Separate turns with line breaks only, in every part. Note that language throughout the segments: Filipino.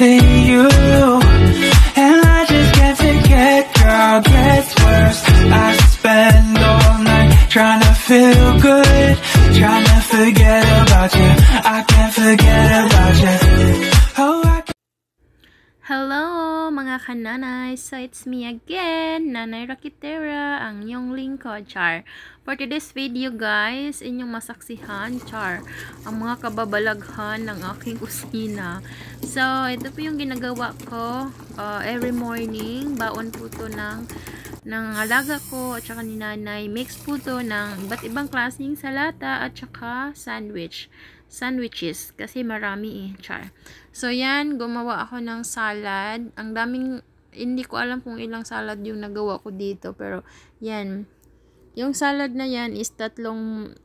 missing you, and I just can't forget. Girl, gets worse. I spend all night trying to feel good, trying to forget about you. I can't forget about you. Oh,
Hello mga kananay! So it's me again, Nanay Rakitera, ang inyong lingkod, Char. For today's video guys, inyong masaksihan, Char, ang mga kababalaghan ng aking kusina. So ito po yung ginagawa ko every morning. Baon po to ng alaga ko at saka ni Nanay. Mix po to ng iba't ibang klaseng salata at saka sandwiches kasi marami Char. So yan, gumawa ako ng salad. Ang daming, hindi ko alam kung ilang salad yung nagawa ko dito, pero yan, yung salad na yan is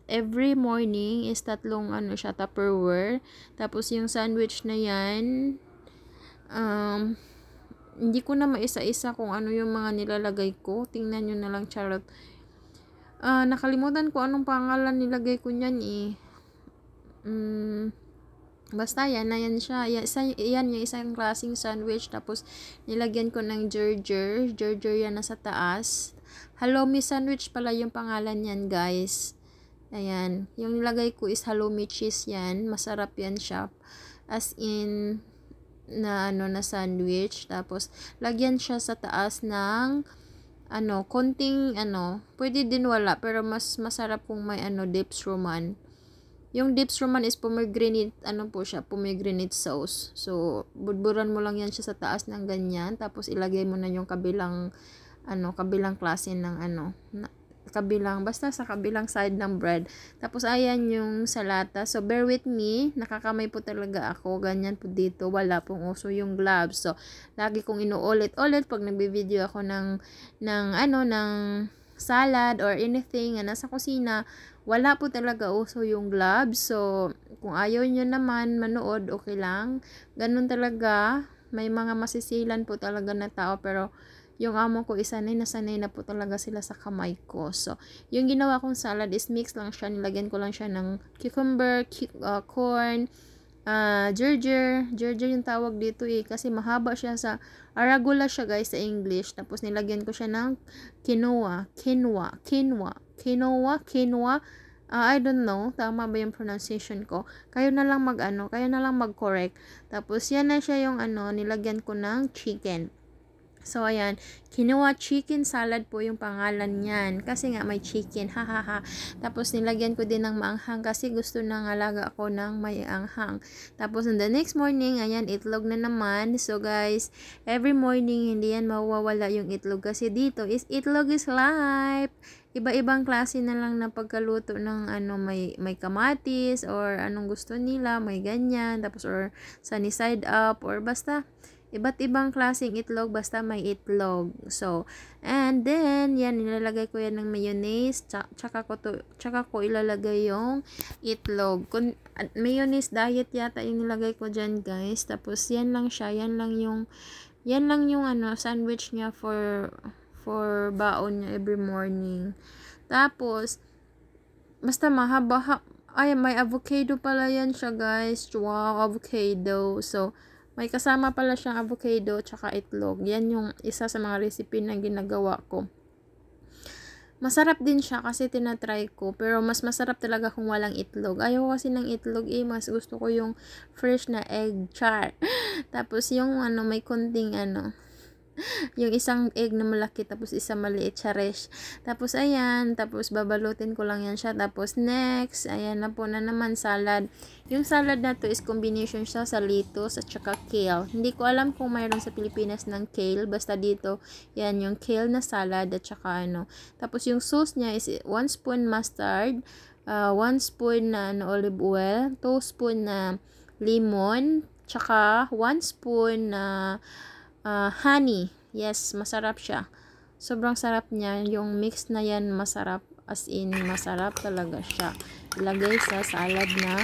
every morning is tatlong siya, Tupperware. Tapos yung sandwich na yan, hindi ko na maisa-isa kung ano yung mga nilalagay ko. Tingnan nyo na lang, charot. Nakalimutan ko anong pangalan nilagay ko niyan basta yan na yan siya. Yan yung isang klaseng sandwich. Tapos nilagyan ko ng Gerger yan nasa taas. Halloumi sandwich pala yung pangalan yan guys. Ayan, yung nilagay ko is halloumi cheese yan. Masarap yan siya, as in na sandwich. Tapos lagyan siya sa taas ng konting pwede din wala, pero mas masarap kung may dips roman. Yung dips roman is pomegranate, pomegranate sauce. So, budburan mo lang yan siya sa taas ng ganyan. Tapos, ilagay mo na yung kabilang klase ng basta sa kabilang side ng bread. Tapos, ayan yung salata. So, bear with me. Nakakamay po talaga ako. Ganyan po dito. Wala pong uso yung gloves. So, lagi kong inuulit-ulit pag nagbe-video ako ng salad or anything na nasa kusina. Wala po talaga uso yung gloves. So, kung ayaw nyo naman manood, okay lang. Ganun talaga. May mga masisilan po talaga na tao. Pero, yung amo ko, nasanay na po talaga sila sa kamay ko. So, yung ginawa kong salad is mix lang siya. Nilagyan ko lang siya ng cucumber, corn, Gerger yung tawag dito kasi mahaba siya arugula siya guys sa English. Tapos nilagyan ko siya ng quinoa. I don't know, tama ba yung pronunciation ko? Kayo na lang mag-correct. Tapos yan na siya yung nilagyan ko ng chicken. So, ayan, quinoa chicken salad po yung pangalan niyan. Kasi nga may chicken, hahaha. Tapos, nilagyan ko din ng maanghang kasi gusto ng alaga ako ng may anghang. Tapos, on the next morning, ayan, itlog na naman. So, guys, every morning, hindi yan mawawala yung itlog. Kasi dito, itlog is life. Iba-ibang klase na lang na pagkaluto ng may kamatis, or anong gusto nila, may ganyan. Tapos, or sunny side up, or basta iba't ibang klaseng itlog, basta may itlog. So, and then, yan, nilalagay ko yan ng mayonnaise, tsaka ko ilalagay yung itlog. Mayonnaise diet yata yung nilagay ko dyan, guys. Tapos, yan lang siya, yan lang yung sandwich niya for baon niya every morning. Tapos, basta mahaba, may avocado pala yan siya, guys. Wow, avocado. So, may kasama pala siyang avocado tsaka itlog. Yan yung isa sa mga recipe na ginagawa ko. Masarap din siya kasi tinatry ko. Pero mas masarap talaga kung walang itlog. Ayaw kasi ng itlog mas gusto ko yung fresh na egg, char. Tapos yung may konting yung isang egg na malaki, tapos isang maliit, charesh. Tapos ayan, tapos babalutin ko lang yan siya. Tapos next, ayan na po na naman salad. Yung salad na to is combination siya sa lettuce at saka kale. Hindi ko alam kung mayroon sa Pilipinas ng kale, basta dito yan yung kale na salad at saka Tapos yung sauce niya is 1 spoon mustard, 1 spoon na olive oil, 2 spoon na lemon, tsaka 1 spoon na honey. Yes, masarap siya. Sobrang sarap niya. Yung mix na yan, masarap. As in, masarap talaga siya. Ilagay sa salad na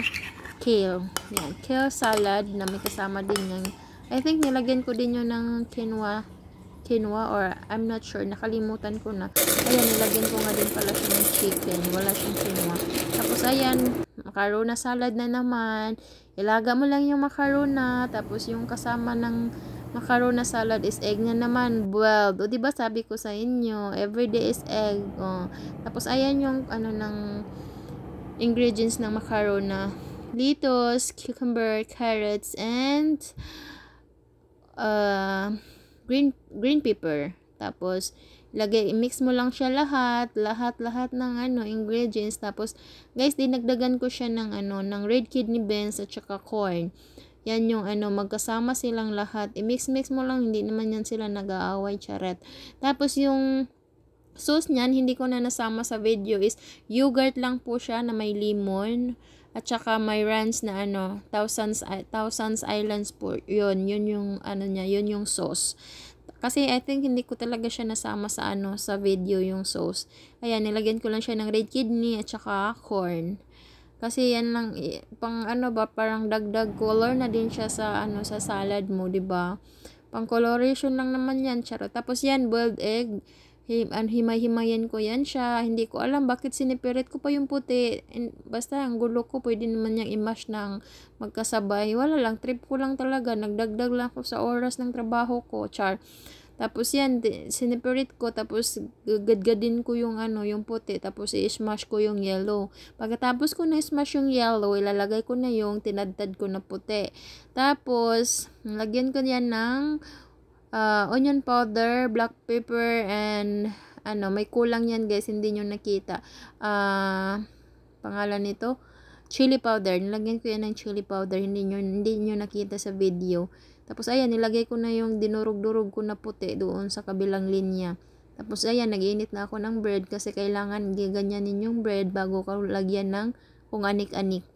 kale. Yan, kale salad na may kasama din yung, I think nilagyan ko din yun ng quinoa or I'm not sure. Nakalimutan ko na. Ayan, nilagyan ko nga din pala siya ng chicken. Wala siyang quinoa. Tapos Tapos ayan, macarona salad na naman. Ilaga mo lang yung macarona, tapos yung kasama ng macarona salad is egg na naman, boiled. O diba sabi ko sa inyo, everyday is egg. O. Tapos ayan yung ano ng ingredients ng macarona. Lettuce, cucumber, carrots, and green pepper. Tapos mix mo lang siya lahat ng ingredients. Tapos guys, dinagdagan ko siya ng ng red kidney beans at saka corn. Yan yung magkasama silang lahat. I-mix mo lang, hindi naman yan sila nag-aaway, charet. Tapos yung sauce niyan, hindi ko na nasama sa video, is yogurt lang po siya na may lemon. At saka may ranch na Thousands Islands po. Yun yung niya, yun yung sauce. Kasi I think hindi ko talaga siya nasama sa sa video yung sauce. Ayan, nilagyan ko lang siya ng red kidney at saka corn. Kasi yan lang pang parang dagdag color na din siya sa sa salad mo, 'di ba? Pang coloration lang naman yan, charot. Tapos yan, boiled egg. Himay-himayan ko yan siya. Hindi ko alam bakit sinipirit ko pa yung puti. Basta ang gulo ko, pwede naman niyang i-mash ng magkasabay. Wala lang, trip ko lang talaga. Nagdagdag lang ako sa oras ng trabaho ko, char. Tapos yan, sinipirit ko, tapos gadgadin ko yung yung puti, tapos i-smash ko yung yellow. Pagkatapos ko na i-smash yung yellow, ilalagay ko na yung tinadtad ko na puti. Tapos, lagyan ko yan ng onion powder, black pepper, and may kulang yan guys, hindi nyo nakita. Pangalan nito, chili powder. Nilagyan ko yan ng chili powder, hindi nyo nakita sa video. Tapos ayan, nilagay ko na yung dinurog-durog ko na puti doon sa kabilang linya. Tapos ayan, nag-init na ako ng bread kasi kailangan giganyanin yung bread bago ka lagyan ng kung anik-anik.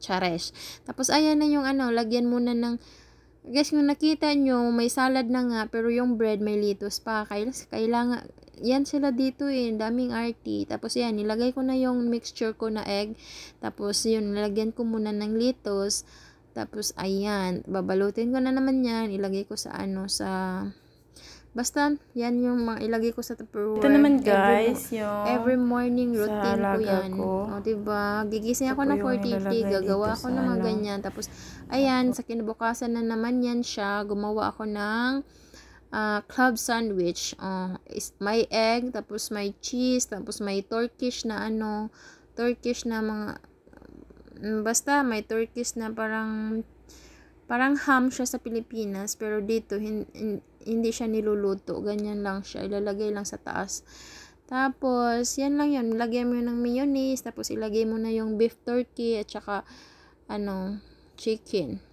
Chares. Tapos ayan na yung lagyan muna ng, guys, kung nakita nyo, may salad na nga, pero yung bread may lettuce pa. Kailangan, yan sila dito daming arty. Tapos yan, nilagay ko na yung mixture ko na egg. Tapos yun, nilagyan ko muna ng lettuce. Tapos ayan, babalutin ko na naman yan. Ilagay ko sa basta, yan yung ilagay ko sa Tupperware.
Ito naman guys,
every morning routine ko yan. O, diba? Gigising ako ng 4:30, gagawa ako ng mga ganyan. Tapos, ayan, sa kinabukasan na naman yan siya, gumawa ako ng club sandwich. May egg, tapos may cheese, tapos may Turkish na mga, basta may Turkish na parang ham siya sa Pilipinas, pero dito hindi siya niluluto, ganyan lang siya, ilalagay lang sa taas. Tapos yan lang yun, lagyan mo ng mayonnaise, tapos ilagay mo na yung beef turkey at saka chicken.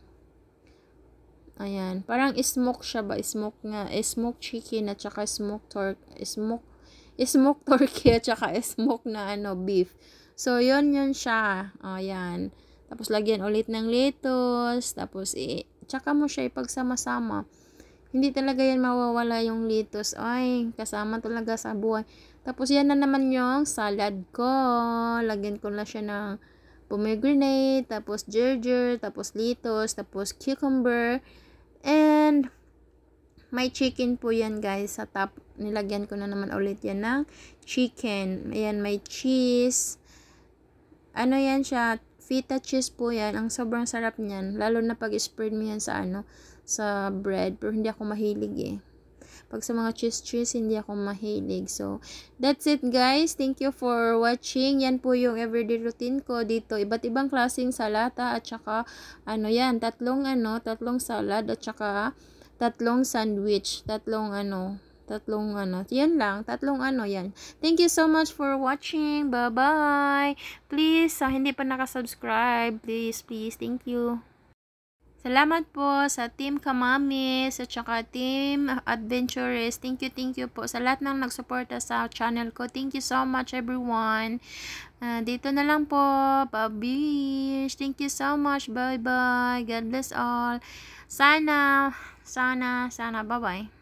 Ayan, parang smoke siya ba, smoke chicken at saka smoke turkey at saka smoke na beef. So yun siya. Ayan. Tapos lagyan ulit ng lettuce, tapos tsaka mo siya ipagsama-sama. Hindi talaga yan mawawala yung lettuce. Ay, kasama talaga sa buhay. Tapos yan na naman yung salad ko. Lagyan ko na siya ng pomegranate, tapos ginger, tapos lettuce, tapos cucumber, and may chicken po yan guys sa top. Nilagyan ko na naman ulit yan ng chicken. Ayan, may cheese. Yan siya, feta cheese po yan. Ang sobrang sarap niyan. Lalo na pag spread mo yan sa sa bread. Pero hindi ako mahilig Pag sa mga cheese, hindi ako mahilig. So, that's it guys. Thank you for watching. Yan po yung everyday routine ko dito. Iba't ibang klaseng salata at saka, tatlong salad at saka tatlong sandwich. Yan lang. Yan. Thank you so much for watching. Bye-bye. Please, hindi pa nakasubscribe, please. Thank you. Salamat po sa Team Kamamis at saka Team Adventurous. Thank you po sa lahat ng nagsuporta sa channel ko. Thank you so much everyone. Dito na lang po. Babish. Thank you so much. Bye-bye. God bless all. Sana. Bye-bye.